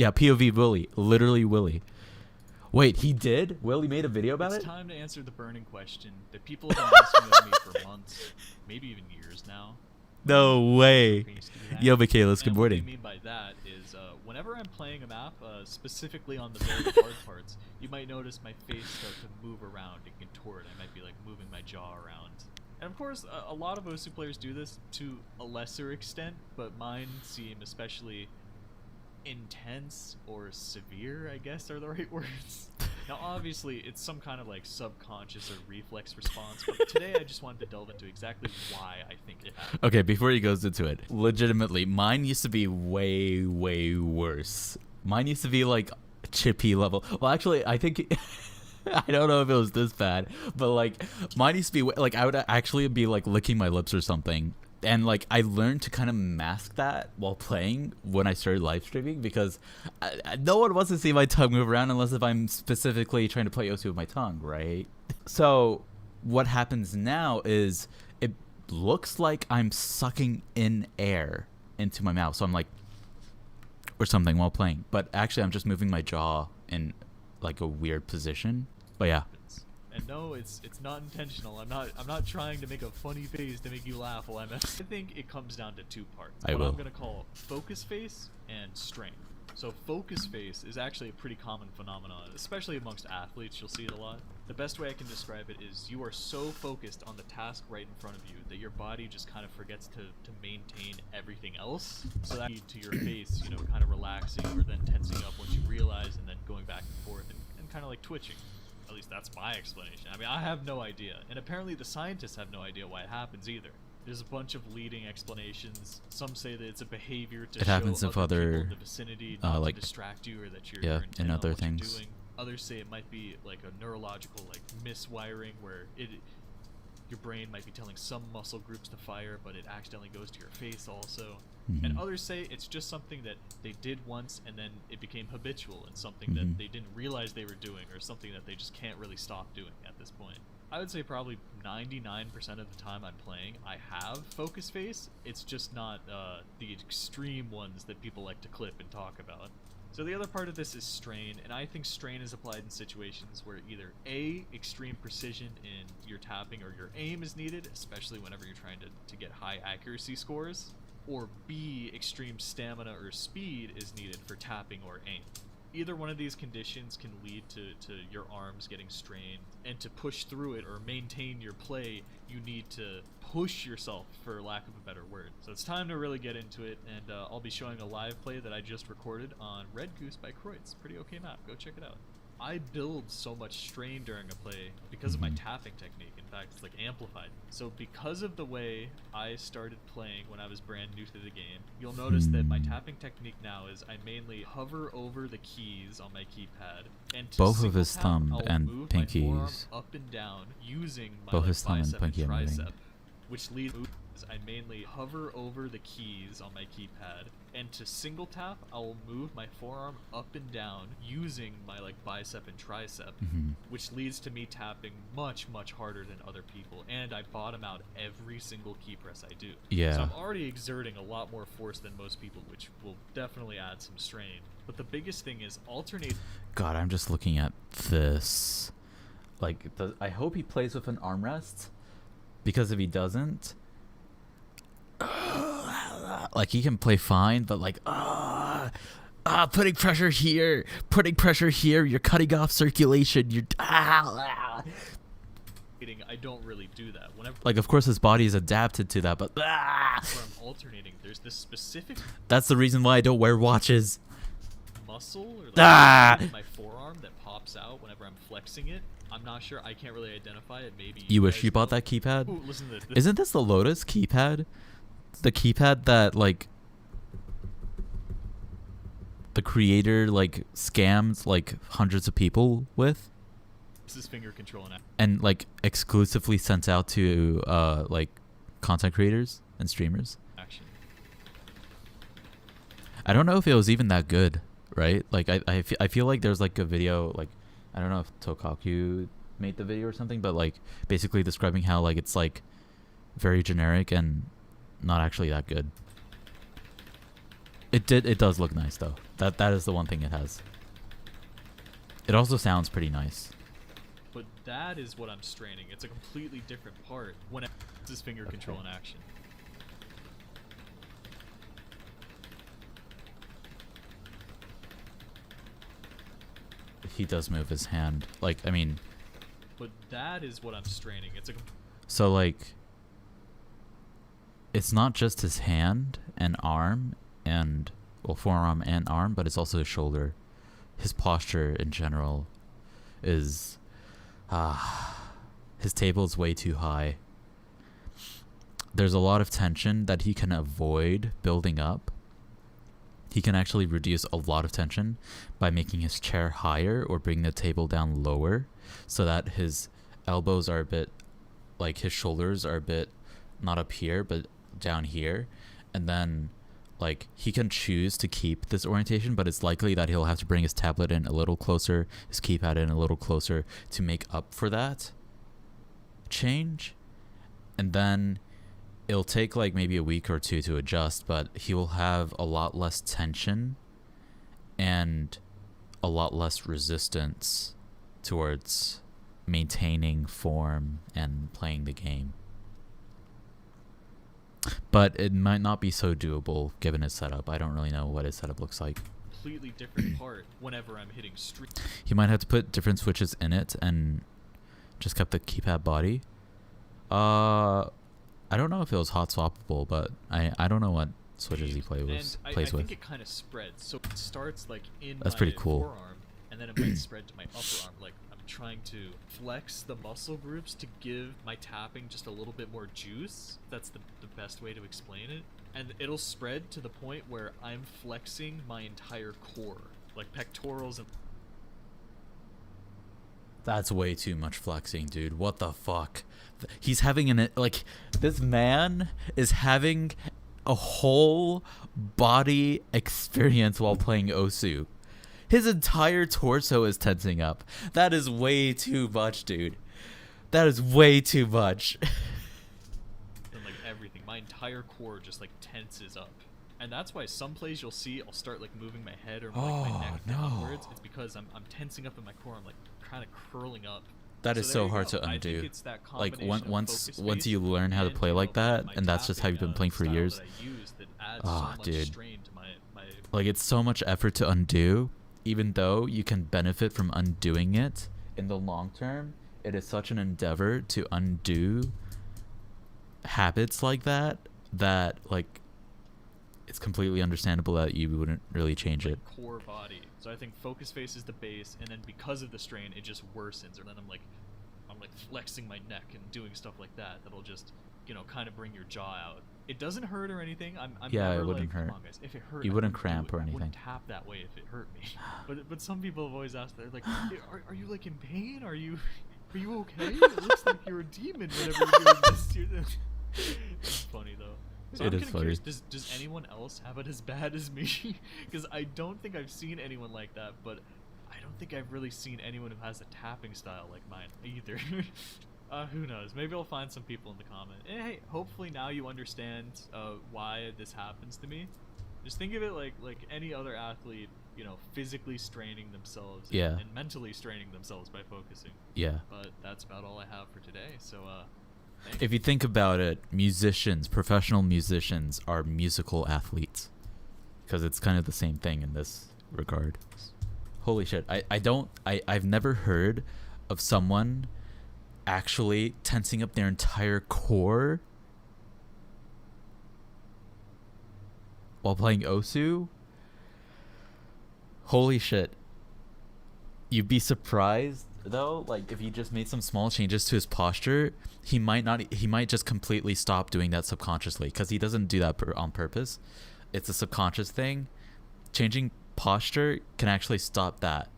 Yeah, POV Willy. Literally Willy. Wait, he did? Willy made a video about it? It's time to answer the burning question that people have been asking of me for months, maybe even years now. No way. Yo, Michaelis, good morning. What I mean by that is whenever I'm playing a map, specifically on the very hard parts, you might notice my face start to move around and contort. I might be like moving my jaw around. And of course, a lot of OSU players do this to a lesser extent, but mine seem especially intense or severe, I guess are the right words. Now obviously it's some kind of like subconscious or reflex response, but today I just wanted to delve into exactly why I think it happened. Okay, before he goes into it, legitimately, mine used to be way, way worse. Mine used to be like chippy level. Well, actually, I think I don't know if it was this bad, but like mine used to be like I would actually be like licking my lips or something. And like I learned to kind of mask that while playing when I started live streaming, because no one wants to see my tongue move around unless if I'm specifically trying to play OC with my tongue, right? So what happens now is it looks like I'm sucking in air into my mouth. So I'm like, or something while playing, but actually I'm just moving my jaw in like a weird position. But yeah. And no, it's not intentional. I'm not trying to make a funny face to make you laugh while I think it comes down to two parts. I'm gonna call focus face and strain. So focus face is actually a pretty common phenomenon, especially amongst athletes. You'll see it a lot. The best way I can describe it is you are so focused on the task right in front of you that your body just kind of forgets to maintain everything else. So that leads to your face, you know, kind of relaxing or then tensing up once you realize, and then going back and forth and kind of like twitching. At least that's my explanation. I mean, I have no idea. And apparently the scientists have no idea why it happens either. There's a bunch of leading explanations. Some say that it's a behavior to show other people in the vicinity not to distract you, or that you're intent on what you're doing. Others say it might be like a neurological like miswiring where your brain might be telling some muscle groups to fire, but it accidentally goes to your face also. And others say it's just something that they did once and then it became habitual and something that they didn't realize they were doing, or something that they just can't really stop doing at this point. I would say probably 99% of the time I'm playing, I have focus face. It's just not the extreme ones that people like to clip and talk about. So the other part of this is strain, and I think strain is applied in situations where either A, extreme precision in your tapping or your aim is needed, especially whenever you're trying to get high accuracy scores, or B, extreme stamina or speed is needed for tapping or aim. Either one of these conditions can lead to your arms getting strained, and to push through it or maintain your play, you need to push yourself, for lack of a better word. So it's time to really get into it, and I'll be showing a live play that I just recorded on Red Goose by Kreutz. Pretty okay map, go check it out. I build so much strain during a play because of my tapping technique. In fact, it's like amplified. So because of the way I started playing when I was brand new to the game, you'll notice that my tapping technique now is I mainly hover over the keys on my keypad, and to both of his tap, thumb I'll and move my forearm pinkies. Up and down using my Both his thumb and bicep and pinky are moving. tricep, which leads I mainly hover over the keys on my keypad, and to single tap, I will move my forearm up and down using my like bicep and tricep, which leads to me tapping much harder than other people, and I bottom out every single key press I do. Yeah. So I'm already exerting a lot more force than most people, which will definitely add some strain. But the biggest thing is alternate. God, I'm just looking at this. Like, I hope he plays with an armrest, because if he doesn't, like, he can play fine, but like, putting pressure here, you're cutting off circulation, you're I don't really do that. Whenever, like, of course his body is adapted to that, but where I'm alternating, there's this specific that's the reason why I don't wear watches. Muscle or like my forearm that pops out whenever I'm flexing it. I'm not sure. I can't really identify it. Maybe You wish guys you bought know. that keypad? Ooh, listen to this. Isn't this the Lotus keypad? The keypad that, like, the creator, like, scams, like, hundreds of people with? This is finger control and like, exclusively sent out to, like, content creators and streamers? action. I don't know if it was even that good, right? Like, I feel like there's, like, a video, like, I don't know if Tokaku made the video or something, but, like, basically describing how, like, it's, like, very generic and not actually that good. It does look nice, though. That is the one thing it has. It also sounds pretty nice. But that is what I'm straining. It's a completely different part when it's his finger control in action. He does move his hand. Like, I mean... But that is what I'm straining. It's a... So, like... It's not just his hand and arm and... Well, forearm and arm, but it's also his shoulder. His posture in general is... his table is way too high. There's a lot of tension that he can avoid building up. He can actually reduce a lot of tension by making his chair higher or bring the table down lower so that his elbows are a bit, like his shoulders are a bit, not up here, but down here. And then, like, he can choose to keep this orientation, but it's likely that he'll have to bring his tablet in a little closer, his keypad in a little closer to make up for that change. And then it'll take like maybe a week or two to adjust, but he will have a lot less tension and a lot less resistance towards maintaining form and playing the game. But it might not be so doable given his setup. I don't really know what his setup looks like. Completely different part whenever I'm hitting street. He might have to put different switches in it and just kept the keypad body. I don't know if it was hot swappable, but I don't know what switches he plays with. I think it kind of spreads. So it starts like in That's my pretty cool. forearm, and then it might spread to my upper arm. Like I'm trying to flex the muscle groups to give my tapping just a little bit more juice. That's the best way to explain it. And it'll spread to the point where I'm flexing my entire core, like pectorals and... That's way too much flexing, dude. What the fuck? He's having like, this man is having a whole body experience while playing Osu. His entire torso is tensing up. That is way too much, dude. That is way too much. And like everything, my entire core just like tenses up. And that's why some plays you'll see I'll start like moving my head or like my neck downwards. It's because I'm tensing up in my core. I'm like kind of curling up. That is so hard to undo. Like once you learn how to play like that, and that's just how you've been playing for years. Oh, dude. Like it's so much effort to undo, even though you can benefit from undoing it in the long term. It is such an endeavor to undo habits like that like it's completely understandable that you wouldn't really change it. Core body. So I think focus face is the base, and then because of the strain, it just worsens. And then I'm like flexing my neck and doing stuff like that. That'll just, kind of bring your jaw out. It doesn't hurt or anything. I'm yeah, never it wouldn't hurt. Come on, guys. If it hurt, you wouldn't cramp or anything. I wouldn't tap that way if it hurt me. But some people have always asked, they're like, are you like in pain? Are you okay? It looks like you're a demon whenever you're doing this. It's funny though. So it I'm is funny. Curious, does anyone else have it as bad as me? Because I don't think I've seen anyone like that, but I don't think I've really seen anyone who has a tapping style like mine either. Who knows? Maybe I'll find some people in the comment. Hey, hopefully now you understand why this happens to me. Just think of it like any other athlete, physically straining themselves and mentally straining themselves by focusing. Yeah. But that's about all I have for today. So, if you think about it, professional musicians are musical athletes, because it's kind of the same thing in this regard. Holy shit. I've never heard of someone actually tensing up their entire core while playing Osu. Holy shit. You'd be surprised though, like if he just made some small changes to his posture, he might just completely stop doing that subconsciously, because he doesn't do that on purpose. It's a subconscious thing. Changing posture can actually stop that